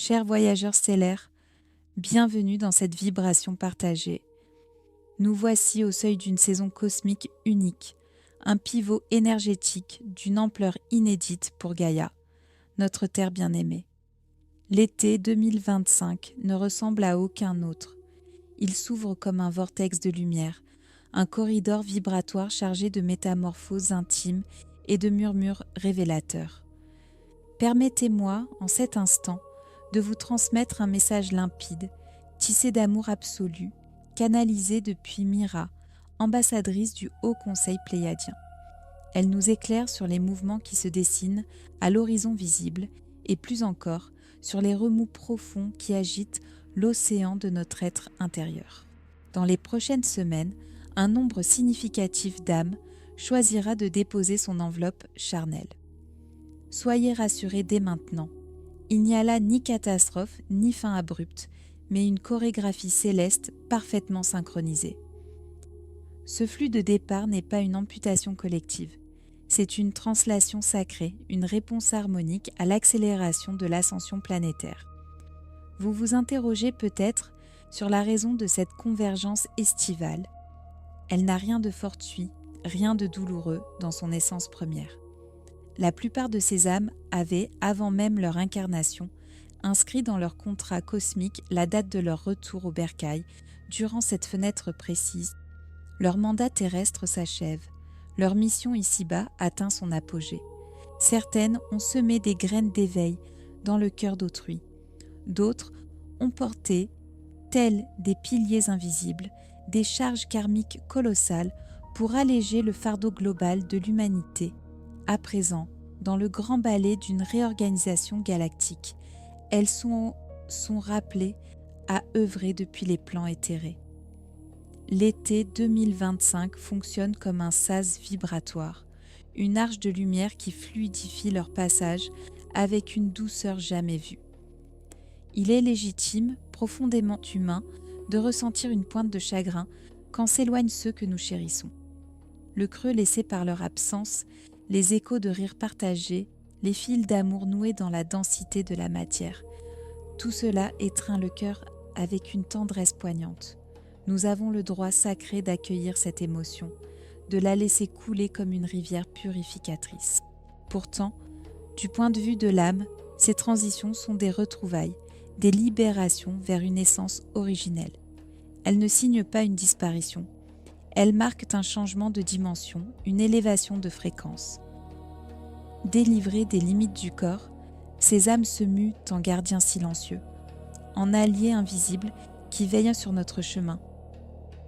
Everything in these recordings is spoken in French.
Chers voyageurs stellaires, bienvenue dans cette vibration partagée. Nous voici au seuil d'une saison cosmique unique, un pivot énergétique d'une ampleur inédite pour Gaïa, notre terre bien-aimée. L'été 2025 ne ressemble à aucun autre. Il s'ouvre comme un vortex de lumière, un corridor vibratoire chargé de métamorphoses intimes et de murmures révélateurs. Permettez-moi, en cet instant, de vous transmettre un message limpide, tissé d'amour absolu, canalisé depuis Mira, ambassadrice du Haut Conseil pléiadien. Elle nous éclaire sur les mouvements qui se dessinent à l'horizon visible et plus encore sur les remous profonds qui agitent l'océan de notre être intérieur. Dans les prochaines semaines, un nombre significatif d'âmes choisira de déposer son enveloppe charnelle. Soyez rassurés dès maintenant. Il n'y a là ni catastrophe, ni fin abrupte, mais une chorégraphie céleste parfaitement synchronisée. Ce flux de départ n'est pas une amputation collective. C'est une translation sacrée, une réponse harmonique à l'accélération de l'ascension planétaire. Vous vous interrogez peut-être sur la raison de cette convergence estivale. Elle n'a rien de fortuit, rien de douloureux dans son essence première. La plupart de ces âmes avaient, avant même leur incarnation, inscrit dans leur contrat cosmique la date de leur retour au bercail durant cette fenêtre précise. Leur mandat terrestre s'achève, leur mission ici-bas atteint son apogée. Certaines ont semé des graines d'éveil dans le cœur d'autrui. D'autres ont porté, tels des piliers invisibles, des charges karmiques colossales pour alléger le fardeau global de l'humanité. À présent, dans le grand ballet d'une réorganisation galactique, elles sont rappelées à œuvrer depuis les plans éthérés. L'été 2025 fonctionne comme un sas vibratoire, une arche de lumière qui fluidifie leur passage avec une douceur jamais vue. Il est légitime, profondément humain, de ressentir une pointe de chagrin quand s'éloignent ceux que nous chérissons. Le creux laissé par leur absence, les échos de rires partagés, les fils d'amour noués dans la densité de la matière, tout cela étreint le cœur avec une tendresse poignante. Nous avons le droit sacré d'accueillir cette émotion, de la laisser couler comme une rivière purificatrice. Pourtant, du point de vue de l'âme, ces transitions sont des retrouvailles, des libérations vers une essence originelle. Elles ne signent pas une disparition. Elles marquent un changement de dimension, une élévation de fréquence. Délivrées des limites du corps, ces âmes se muent en gardiens silencieux, en alliés invisibles qui veillent sur notre chemin.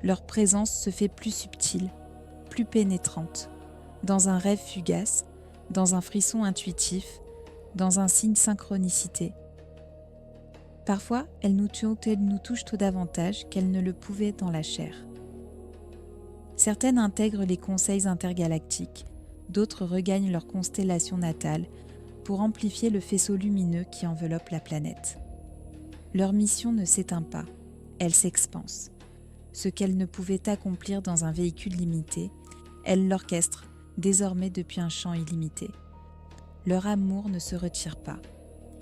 Leur présence se fait plus subtile, plus pénétrante, dans un rêve fugace, dans un frisson intuitif, dans un signe synchronicité. Parfois, elles nous touchent tout davantage qu'elles ne le pouvaient dans la chair. Certaines intègrent les conseils intergalactiques, d'autres regagnent leur constellation natale pour amplifier le faisceau lumineux qui enveloppe la planète. Leur mission ne s'éteint pas, elle s'expanse. Ce qu'elles ne pouvaient accomplir dans un véhicule limité, elles l'orchestrent désormais depuis un champ illimité. Leur amour ne se retire pas.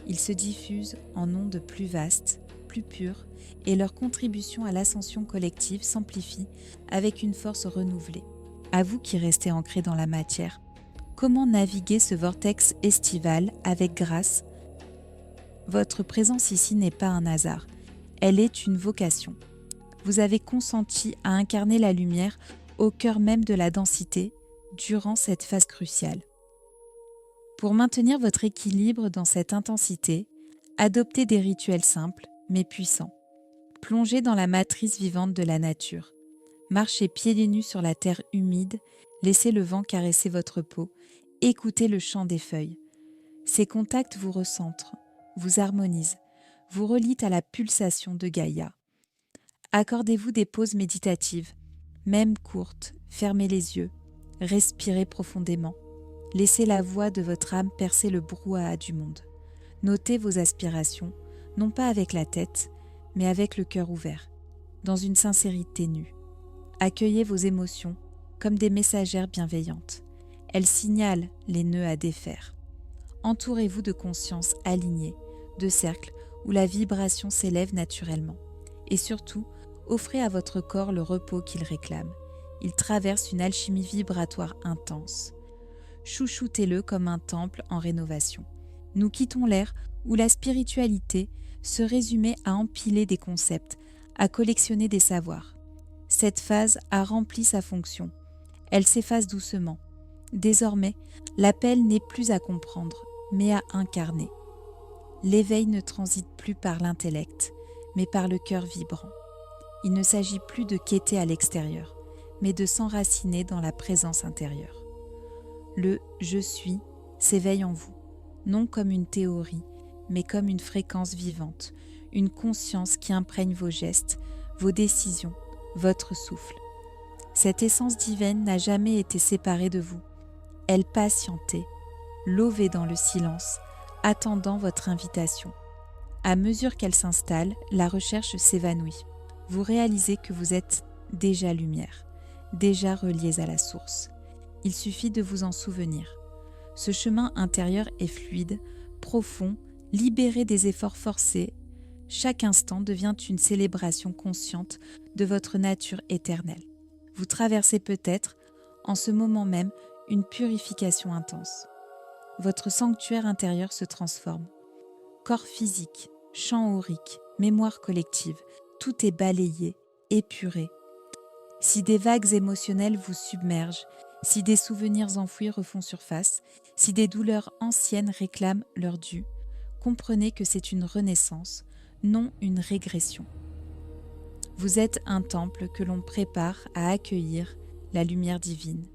Il se diffuse en ondes plus vastes, plus pures, et leur contribution à l'ascension collective s'amplifie avec une force renouvelée. À vous qui restez ancrés dans la matière, comment naviguer ce vortex estival avec grâce ? Votre présence ici n'est pas un hasard, elle est une vocation. Vous avez consenti à incarner la lumière au cœur même de la densité durant cette phase cruciale. Pour maintenir votre équilibre dans cette intensité, adoptez des rituels simples mais puissants. Plongez dans la matrice vivante de la nature. Marchez pieds nus sur la terre humide, laissez le vent caresser votre peau, écoutez le chant des feuilles. Ces contacts vous recentrent, vous harmonisent, vous relient à la pulsation de Gaïa. Accordez-vous des pauses méditatives, même courtes, fermez les yeux, respirez profondément. Laissez la voix de votre âme percer le brouhaha du monde. Notez vos aspirations, non pas avec la tête, mais avec le cœur ouvert, dans une sincérité nue. Accueillez vos émotions comme des messagères bienveillantes. Elles signalent les nœuds à défaire. Entourez-vous de consciences alignées, de cercles où la vibration s'élève naturellement. Et surtout, offrez à votre corps le repos qu'il réclame. Il traverse une alchimie vibratoire intense. Chouchoutez-le comme un temple en rénovation. Nous quittons l'ère où la spiritualité se résumait à empiler des concepts, à collectionner des savoirs. Cette phase a rempli sa fonction. Elle s'efface doucement. Désormais, l'appel n'est plus à comprendre, mais à incarner. L'éveil ne transite plus par l'intellect, mais par le cœur vibrant. Il ne s'agit plus de quêter à l'extérieur, mais de s'enraciner dans la présence intérieure. Le « je suis » s'éveille en vous, non comme une théorie, mais comme une fréquence vivante, une conscience qui imprègne vos gestes, vos décisions, votre souffle. Cette essence divine n'a jamais été séparée de vous. Elle patientait, lovée dans le silence, attendant votre invitation. À mesure qu'elle s'installe, la recherche s'évanouit. Vous réalisez que vous êtes déjà lumière, déjà reliés à la source. Il suffit de vous en souvenir. Ce chemin intérieur est fluide, profond, libéré des efforts forcés. Chaque instant devient une célébration consciente de votre nature éternelle. Vous traversez peut-être, en ce moment même, une purification intense. Votre sanctuaire intérieur se transforme. Corps physique, champ aurique, mémoire collective, tout est balayé, épuré. Si des vagues émotionnelles vous submergent, si des souvenirs enfouis refont surface, si des douleurs anciennes réclament leur dû, comprenez que c'est une renaissance, non une régression. Vous êtes un temple que l'on prépare à accueillir la lumière divine.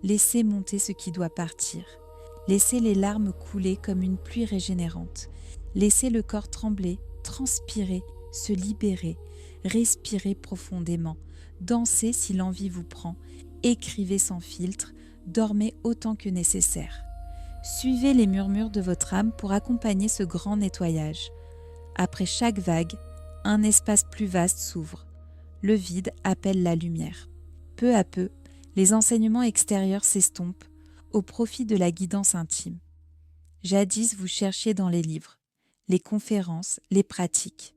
Laissez monter ce qui doit partir. Laissez les larmes couler comme une pluie régénérante. Laissez le corps trembler, transpirer, se libérer, respirer profondément, dansez si l'envie vous prend, écrivez sans filtre, dormez autant que nécessaire. Suivez les murmures de votre âme pour accompagner ce grand nettoyage. Après chaque vague, un espace plus vaste s'ouvre. Le vide appelle la lumière. Peu à peu, les enseignements extérieurs s'estompent au profit de la guidance intime. Jadis, vous cherchiez dans les livres, les conférences, les pratiques.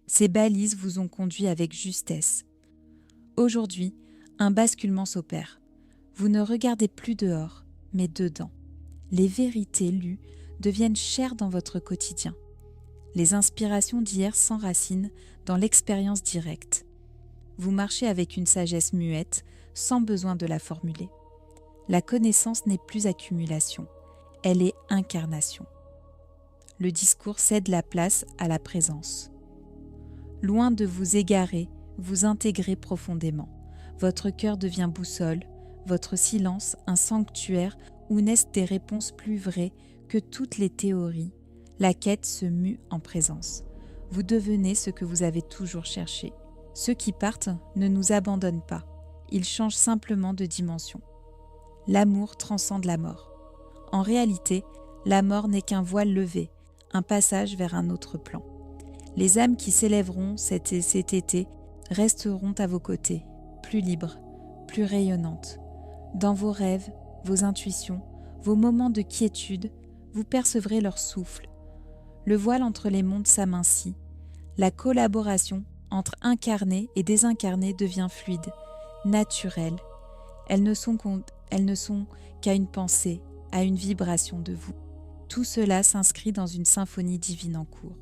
Ces balises vous ont conduit avec justesse. Aujourd'hui, un basculement s'opère. Vous ne regardez plus dehors, mais dedans. Les vérités lues deviennent chères dans votre quotidien. Les inspirations d'hier s'enracinent dans l'expérience directe. Vous marchez avec une sagesse muette, sans besoin de la formuler. La connaissance n'est plus accumulation, elle est incarnation. Le discours cède la place à la présence. Loin de vous égarer, vous intégrez profondément. Votre cœur devient boussole, votre silence un sanctuaire où naissent des réponses plus vraies que toutes les théories. La quête se mue en présence. Vous devenez ce que vous avez toujours cherché. Ceux qui partent ne nous abandonnent pas. Ils changent simplement de dimension. L'amour transcende la mort. En réalité, la mort n'est qu'un voile levé, un passage vers un autre plan. Les âmes qui s'élèveront cet été resteront à vos côtés, plus libres, plus rayonnantes. Dans vos rêves, vos intuitions, vos moments de quiétude, vous percevrez leur souffle. Le voile entre les mondes s'amincit. La collaboration entre incarnés et désincarnés devient fluide, naturelle. Elles ne sont qu'à une pensée, à une vibration de vous. Tout cela s'inscrit dans une symphonie divine en cours.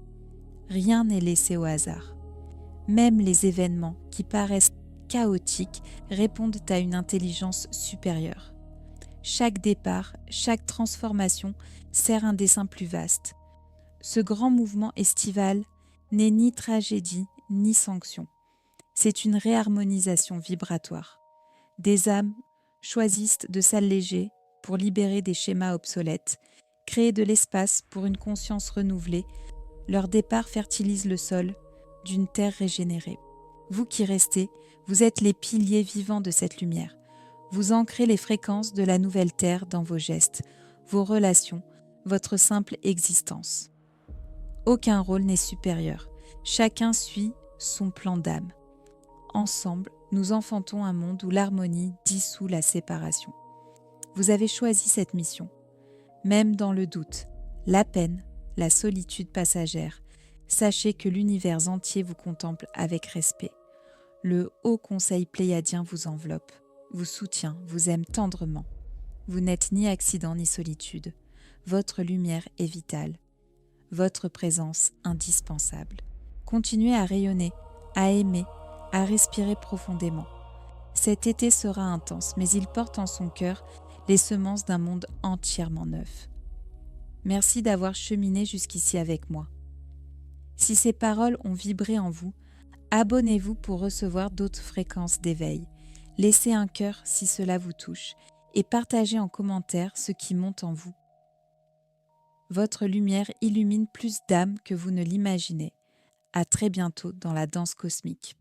Rien n'est laissé au hasard. Même les événements qui paraissent chaotiques répondent à une intelligence supérieure. Chaque départ, chaque transformation sert un dessein plus vaste. Ce grand mouvement estival n'est ni tragédie ni sanction. C'est une réharmonisation vibratoire. Des âmes choisissent de s'alléger pour libérer des schémas obsolètes, créer de l'espace pour une conscience renouvelée. Leur départ fertilise le sol d'une terre régénérée. Vous qui restez, vous êtes les piliers vivants de cette lumière. Vous ancrez les fréquences de la nouvelle terre dans vos gestes, vos relations, votre simple existence. Aucun rôle n'est supérieur. Chacun suit son plan d'âme. Ensemble, nous enfantons un monde où l'harmonie dissout la séparation. Vous avez choisi cette mission. Même dans le doute, la peine, la solitude passagère, Sachez que l'univers entier vous contemple avec respect. Le Haut Conseil pléiadien vous enveloppe, vous soutient, vous aime tendrement. Vous n'êtes ni accident ni solitude. Votre lumière est vitale. Votre présence indispensable. Continuez à rayonner, à aimer, à respirer profondément. Cet été sera intense, mais il porte en son cœur les semences d'un monde entièrement neuf. Merci d'avoir cheminé jusqu'ici avec moi. Si ces paroles ont vibré en vous, abonnez-vous pour recevoir d'autres fréquences d'éveil. Laissez un cœur si cela vous touche et partagez en commentaire ce qui monte en vous. Votre lumière illumine plus d'âmes que vous ne l'imaginez. À très bientôt dans la danse cosmique.